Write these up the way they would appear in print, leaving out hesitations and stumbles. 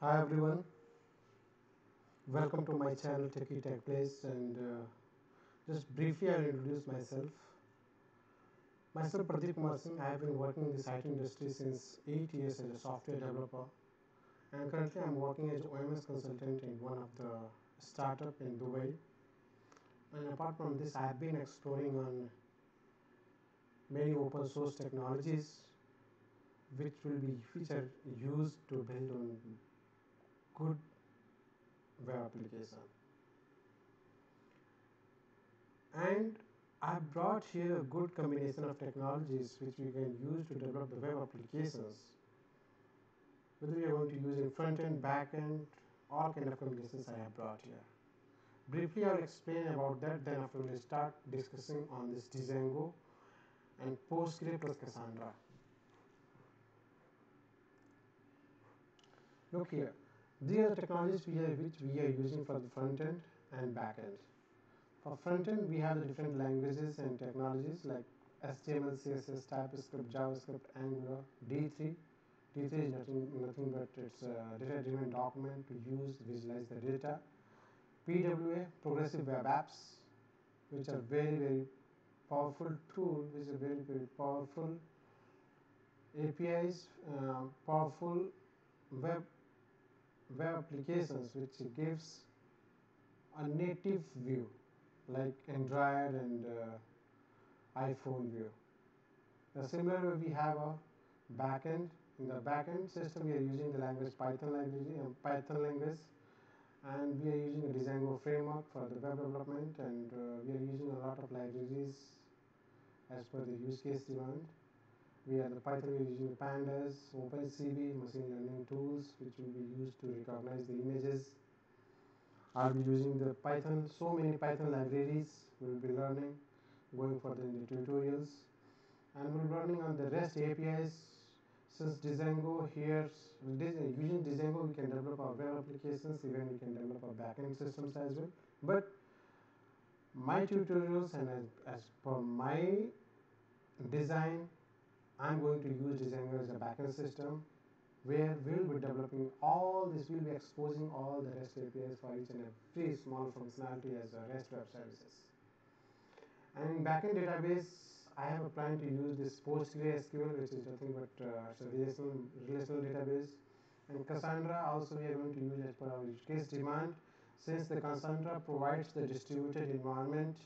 Hi everyone, welcome to my channel Techie Tech Place, and just briefly I'll introduce myself. Myself Pradeep Kumar Singh. I have been working in this IT industry since 8 years as a software developer, and currently I'm working as an OMS consultant in one of the startup in Dubai. And apart from this, I have been exploring on many open source technologies which are used to build on good web application. And I brought here a good combination of technologies which we can use to develop the web applications. Whether we are going to use in front end, back end, all kind of combinations I have brought here. Briefly, I'll explain about that. Then after we'll start discussing on this Django and Postgre plus Cassandra. Look here. These are the technologies which we are using for the front end and back end. For front end, we have the different languages and technologies like HTML, CSS, TypeScript, JavaScript, Angular, D3. D3 is nothing but it's a data-driven document to use to visualize the data. PWA, Progressive Web Apps, which are very powerful tool, which are very powerful APIs, powerful web applications, which gives a native view like Android and iPhone view. The similar way we have a backend. In the backend system, we are using the language Python language, and we are using a Django framework for the web development, and we are using a lot of libraries as per the use case demand. We are using Pandas, OpenCV, machine learning tools, which will be used to recognize the images. I'll be using the Python, so many Python libraries we will be learning, going further in the tutorials. And we'll be learning on the REST APIs. Since Django here, using Django we can develop our web applications, even we can develop our backend systems as well. But my tutorials and as per my design, I'm going to use Django as a backend system, where we'll be developing all this, we'll be exposing all the REST APIs for each and every small functionality as a REST web services. And in backend database, I have a plan to use this PostgreSQL, which is nothing but it's a relational database. And Cassandra also we are going to use as per our use case demand, since the Cassandra provides the distributed environment,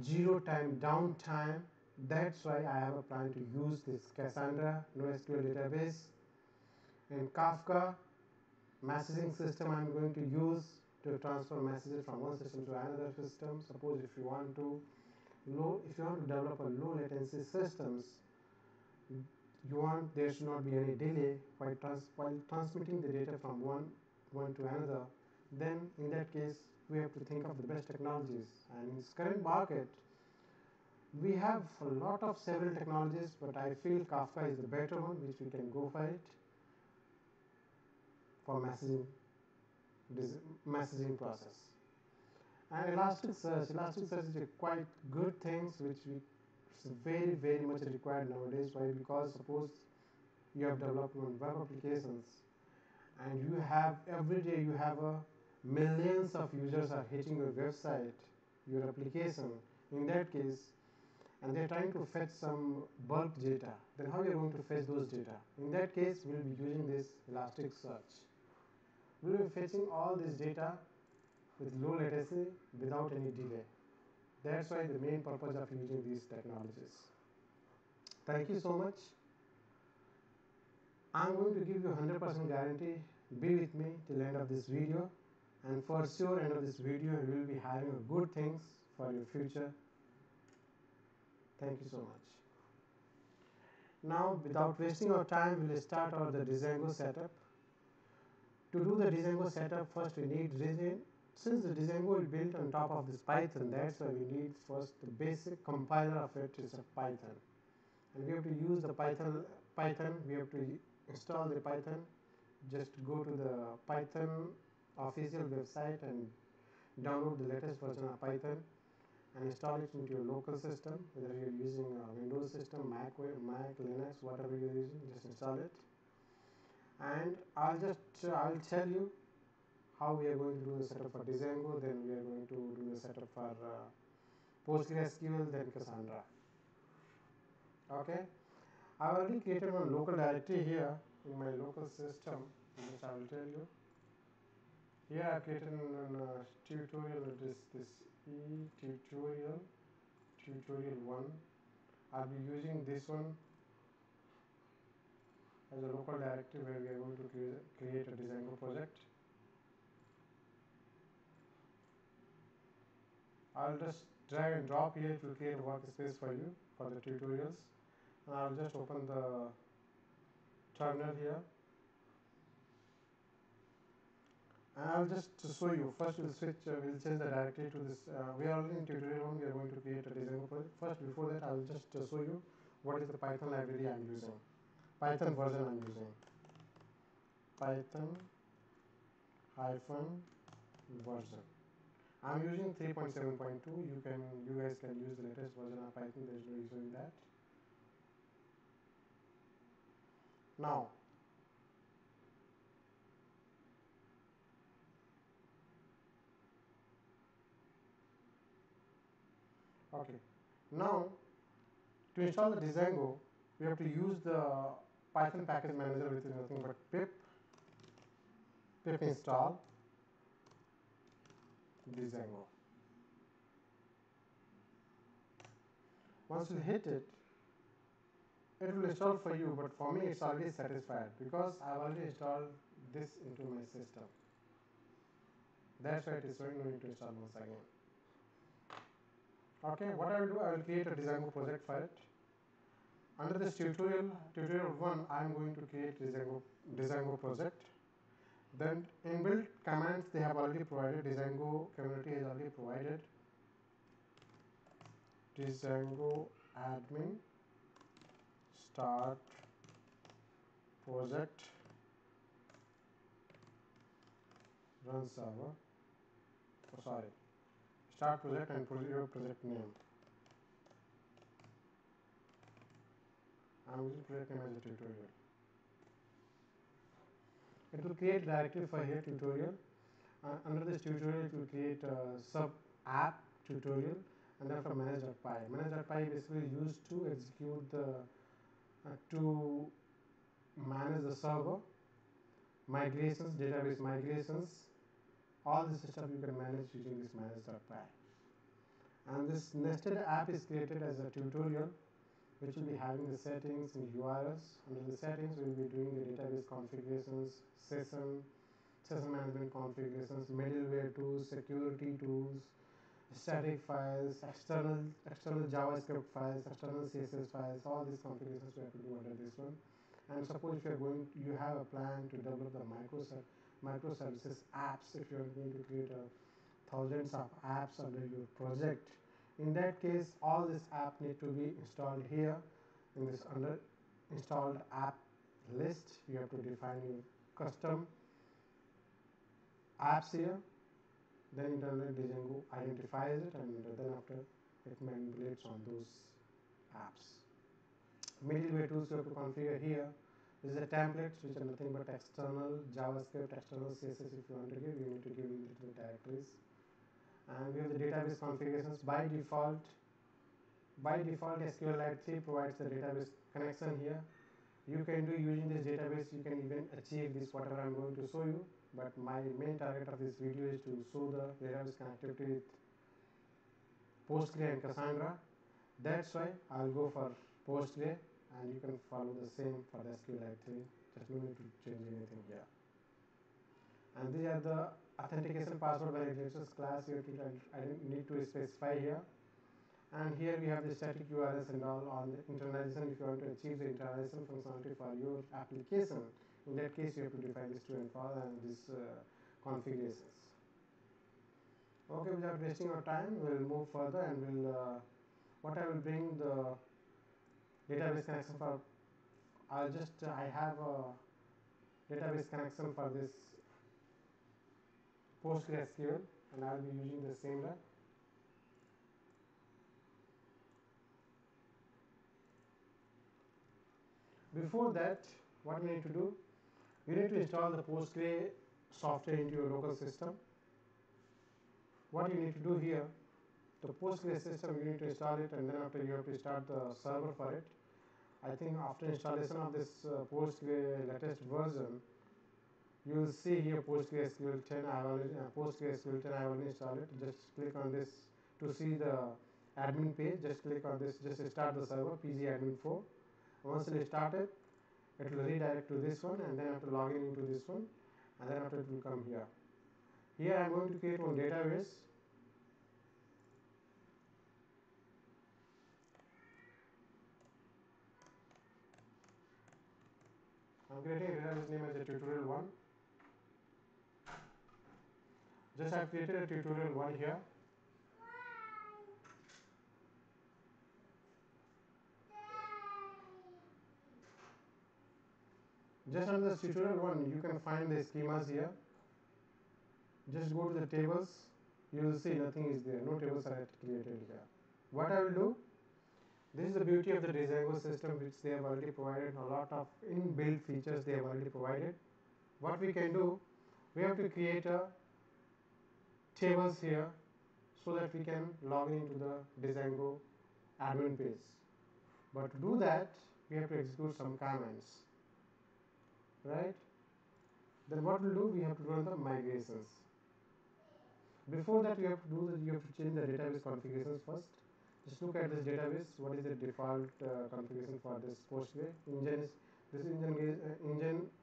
zero time downtime. That's why I have a plan to use this Cassandra NoSQL database. And Kafka messaging system I'm going to use to transfer messages from one system to another system. Suppose if you want to develop a low latency systems, there should not be any delay while transmitting the data from one to another. Then in that case, we have to think of the best technologies. And in this current market, we have a lot of several technologies, but I feel Kafka is the better one, which we can go for it for messaging process. And Elasticsearch is a quite good things which is very much required nowadays. Why? Because suppose you have developed one web applications, and you have every day you have millions of users are hitting your website, your application. In that case, and they're trying to fetch some bulk data, then how you're going to fetch those data? In that case, we'll be using this Elasticsearch. We'll be fetching all this data with low latency without any delay. That's why the main purpose of using these technologies. Thank you so much. I'm going to give you 100% guarantee. Be with me till the end of this video, and for sure end of this video you will be having good things for your future. Thank you so much. Now, without wasting our time, we will start the Django setup. To do the Django setup, first we need Django. Since the Django is built on top of this Python, that's why we need first the basic compiler of it is a Python. And we have to use the Python, we have to install the Python. Just go to the Python official website and download the latest version of Python and install it into your local system, whether you're using a Windows system, Mac, Linux, whatever you're using, just install it. and I'll tell you how we are going to do the setup for Django, then we are going to do the setup for PostgreSQL, then Cassandra. Okay, I've already created one local directory here in my local system, which I will tell you. Here I've created a tutorial, this e tutorial 1. I'll be using this one as a local directory where we are going to create a Django project. I'll just drag and drop here to create a workspace for you for the tutorials. And I'll just open the terminal here. And I'll just show you. First, we'll change the directory to this. We are already in tutorial 1. We are going to create a Django project. First, before that, I'll just show you what is the Python library I'm using. Python version I'm using. Python hyphen version. I'm using 3.7.2. You guys can use the latest version of Python. There's no issue in that. Now, okay. Now, to install the Django, we have to use the Python package manager, which is nothing but pip install Django. Once you hit it, it will install for you, but for me it's already satisfied because I've already installed this into my system. That's why it is showing no need to install once again. Okay, what I will do, I will create a Django project for it. Under this tutorial 1, I am going to create Django project. Then inbuilt commands they have already provided. Django community has already provided. Django admin start project run server. Oh, sorry. Start project and your project name. I'm using project name as a tutorial. It will create directly for here tutorial. Under this tutorial, it will create a sub app tutorial, and then for manage.py. Manage.py basically used to execute the to manage the server migrations, database migrations. All this stuff you can manage using this manage.py. And this nested app is created as a tutorial, which will be having the settings and URLs. Under the settings, we will be doing the database configurations, session management configurations, middleware tools, security tools, static files, external JavaScript files, external CSS files. All these configurations we have to do under this one. And suppose if you have a plan to develop the microservices apps. If you are going to create thousands of apps under your project, in that case, all this app need to be installed here in this under installed app list. You have to define your custom apps here. Then internally Django identifies it, and then after it manipulates on those apps. Middleware tools you have to configure here. This is a templates which are nothing but external JavaScript, external CSS. If you want to give, you need to give into the directories. And we have the database configurations. By default SQLite 3 provides the database connection here. You can do using this database, you can even achieve this whatever I'm going to show you. But my main target of this video is to show the database connectivity with Postgre and Cassandra. That's why I'll go for Postgre, and you can follow the same for the SQLite 3. Just no need to change anything here. And these are the authentication password validations class. I need to specify here. And here we have the static URLs and all on the internalization. If you want to achieve the internalization functionality for your application, in that case you have to define this to and for and these configurations. Okay, without wasting our time, we'll move further and we'll what I will bring the database connection for. I have a database connection for this PostgreSQL, and I'll be using the same one. Before that, what we need to do, You need to install the Postgre software into your local system. What you need to do here, the Postgre system, you need to install it, and then after you have to start the server for it. I think after installation of this Postgre latest version, you will see here PostgreSQL 10. I have already PostgreSQL 10. I have already installed it. Just click on this to see the admin page. Just click on this. Just start the server pgadmin4. Once it is started, it will redirect to this one, and then after logging into this one, and then after it will come here. Here I am going to create one database. I am creating a database name as a tutorial1. Just I have created a tutorial1 here. Just under this tutorial1, you can find the schemas here. Just go to the tables. You will see nothing is there. No tables are created here. What I will do, this is the beauty of the Django system, which they have already provided. A lot of inbuilt features they have already provided. What we can do, we have to create a tables here so that we can log into the Django admin page. But to do that, we have to execute some commands, right? Then what we'll do, we have to run the migrations. Before that, you have to change the database configurations first. Just look at this database. What is the default configuration for this Postgre? Engine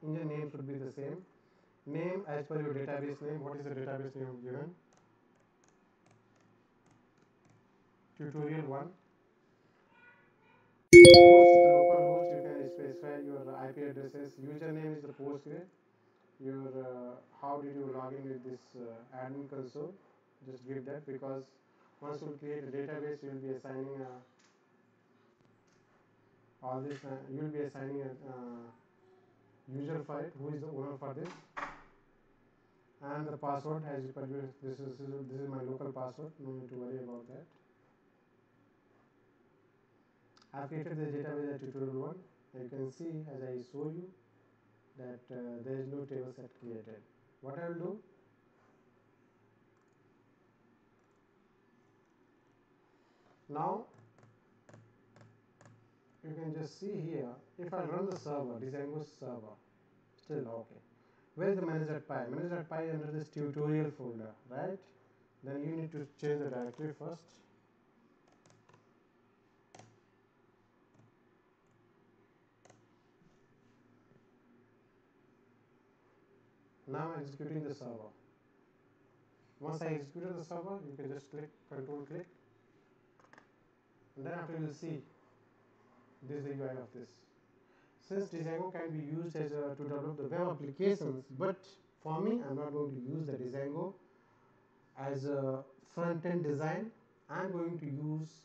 name should be the same. Name as per your database name. What is the database name given? Tutorial1. Host is the local host. You can specify your IP addresses. Username is the Postgre. Your how did you log in with this admin console? Just give that, because once you create a database, you will be assigning all this. You will be assigning a user for it, who is the owner for this, and the password as per your. This is my local password. No need to worry about that. I have created the database at tutorial1. You can see as I show you that there is no table set created. What I will do, now you can just see here, if I run the server, Django server, still okay. Where is the manage.py? Manage.py under this tutorial folder, right? Then you need to change the directory first. Now I'm executing the server. Once I executed the server, you can just click control click, and then after you will see this is the UI of this. Since Django can be used as to develop the web applications, but for me, I'm not going to use the Django as a front-end design. I'm going to use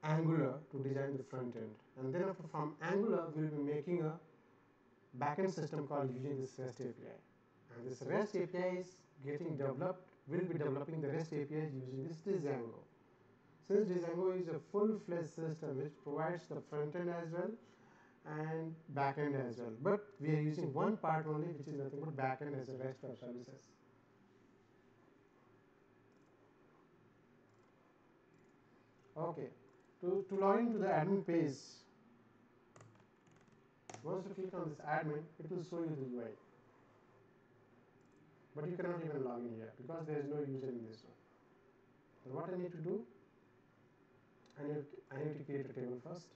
Angular to design the front end, and then from Angular, we'll be making a backend system called using this REST API. And this REST API is getting developed. We'll be developing the REST API using this Django. Since Django is a full-fledged system which provides the front end as well and back end as well, but we are using one part only, which is nothing but back end as a REST web services. Okay, to log into the admin page, once you click on this admin, it will show you the UI, but you cannot even log in here because there is no user in this one. So what I need to do, I need to create a table first.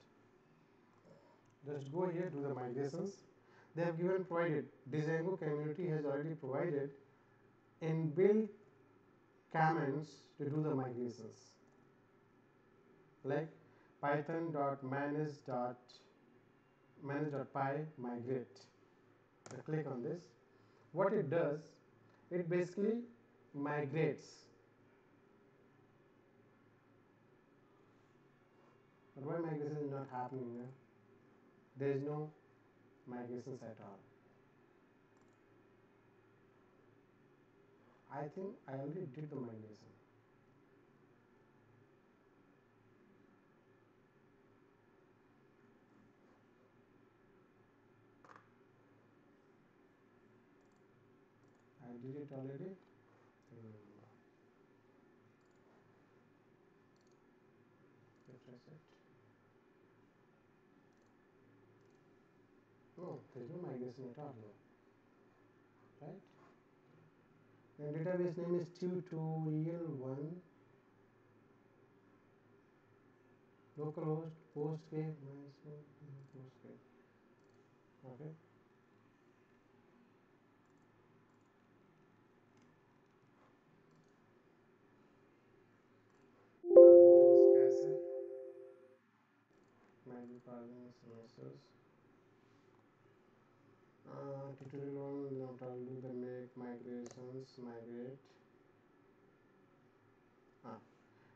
Just go here, do the migrations. They have given provided, Django community has already provided inbuilt commands to do the migrations, like python.manage.py migrate. I click on this. What it does, it basically migrates. But why migration is not happening there? There is no migrations at all. I think I already did the migration. did it already? Refresh it. No, there's no migration at all here, right? Then database name is tutorial1 localhost postgre mysql postgre. Okay. अब बस कैसे might be causing some issues. Tutorial 1 not I'll do the make migrations migrate.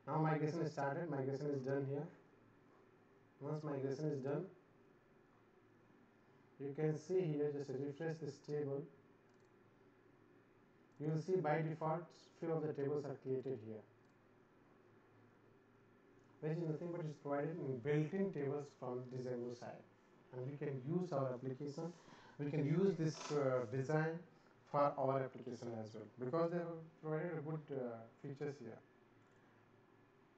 Now migration is started, migration is done here. Once migration is done, you can see here, just refresh this table. You will see by default few of the tables are created here, which is nothing but is provided in built-in tables from Django side, and we can use our application. We can use this design for our application as well, because they have provided good features here.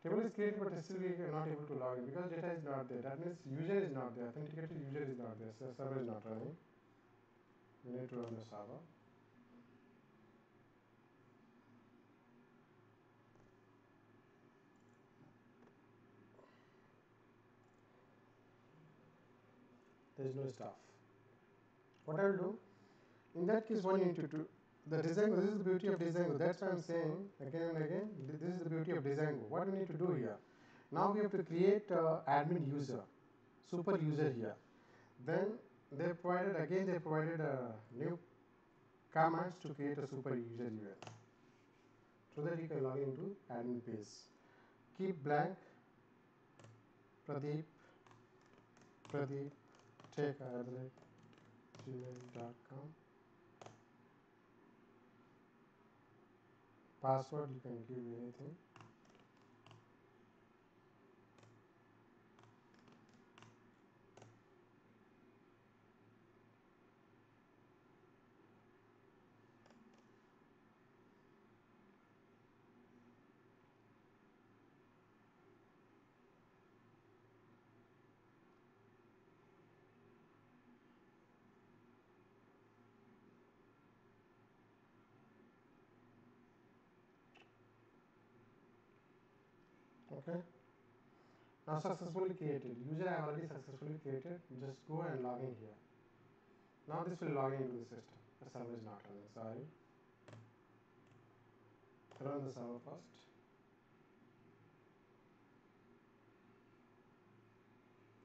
Table is created, but still we are not able to log in because data is not there. That means user is not there. Authenticated user is not there. So server is not running. We need to run the server. There is no stuff. What I will do? In that case, what you need to do? The Django. This is the beauty of Django. That's why I'm saying again and again. This is the beauty of Django. What we need to do here? Now we have to create admin user, super user here. Then they provided again. They provided a new commands to create a super user event, so that you can log into admin page. Keep blank Pradeep tech@gmail.com. Password you can give anything. Okay. Now successfully created. User I have already successfully created. Just go and log in here. Now this will log into the system. The server is not running. Sorry. Run the server first.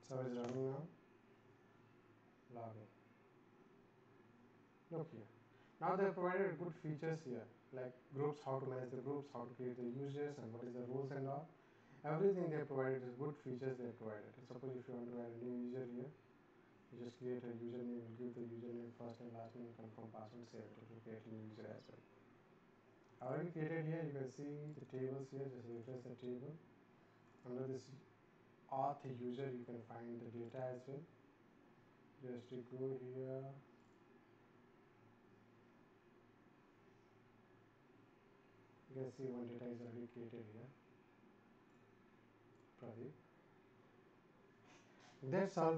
Server is running now. Log in. Look here. Now they have provided good features here, like groups, how to manage the groups, how to create the users, and what is the rules and all. Everything they have provided is good features they have provided. Suppose if you want to add a new user here, you just create a username, you give the username first and last name, confirm password, save it. It will create a new user as well. I already created here. You can see the tables here. Just refresh the table. Under this auth user, you can find the data as well. Just to go here. You can see one data is already created here. Pradeep. That's all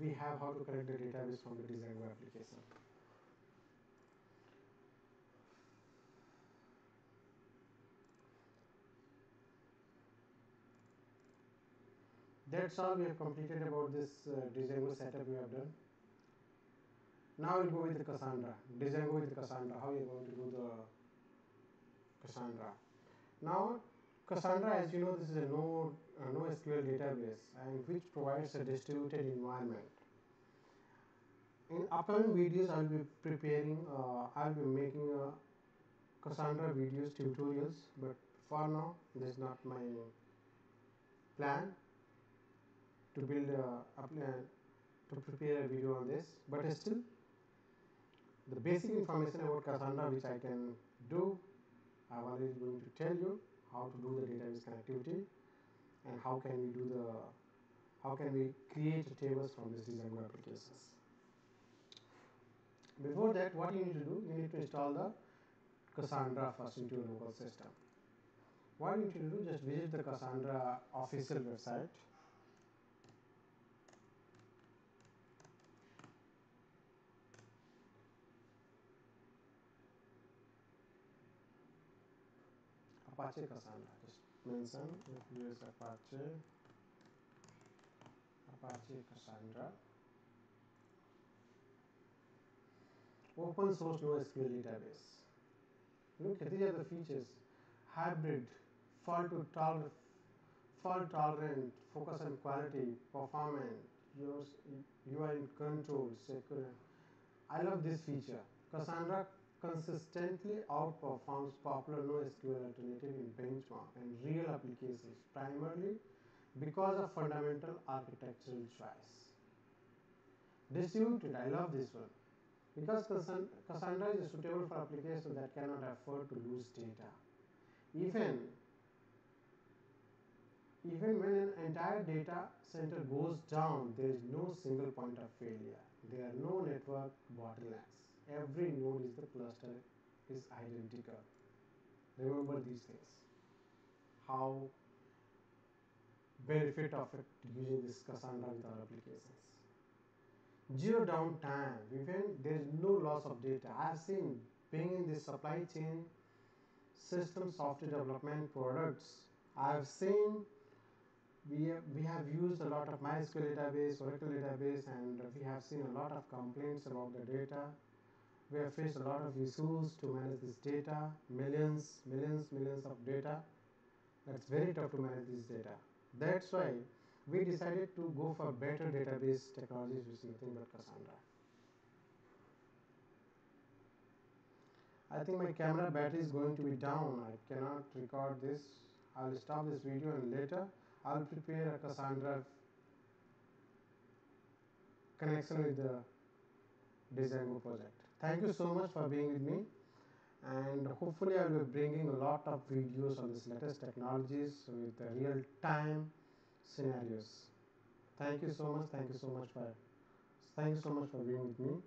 we have how to connect the database from the Django application. That's all we have completed about this Django setup we have done. Now we'll go with the Cassandra. Django with Cassandra. How are you going to do the Cassandra? Now, Cassandra, as you know, this is a NoSQL database and which provides a distributed environment. In upcoming videos, I will be preparing, I will be making a Cassandra videos tutorials, but for now, this is not my plan to build a plan to prepare a video on this. But still, the basic information about Cassandra which I can do, I'm already going to tell you how to do the database connectivity and how can we create tables from these Django applications. Before that, what you need to do, you need to install the Cassandra first into your local system. What you need to do, just visit the Cassandra official website. Apache Cassandra. Just mention use Apache Cassandra. Open source NoSQL database. Look at these are the features: hybrid, fault to tolerant, fault tolerant, focus on quality, performance, you are in control, secure. I love this feature. Cassandra consistently outperforms popular NoSQL alternative in benchmark and real applications, primarily because of fundamental architectural choice. Distributed, I love this one. Because Cassandra is suitable for applications that cannot afford to lose data. Even Even when an entire data center goes down, there is no single point of failure. There are no network bottlenecks. Every node is the cluster is identical. Remember these things. How benefit of it using this Cassandra with our applications. Zero downtime. Even there is no loss of data. I have seen being in this supply chain system software development products. I have seen we have used a lot of MySQL database, Oracle database, and we have seen a lot of complaints about the data. We have faced a lot of issues to manage this data, millions of data. That's very tough to manage this data. That's why we decided to go for better database technologies, which is nothing but Cassandra. I think my camera battery is going to be down. I cannot record this. I'll stop this video and later I'll prepare a Cassandra connection with the Django project. Thank you so much for being with me, and hopefully I'll be bringing a lot of videos on this latest technologies with the real time scenarios. Thank you so much. Thank you so much for being with me.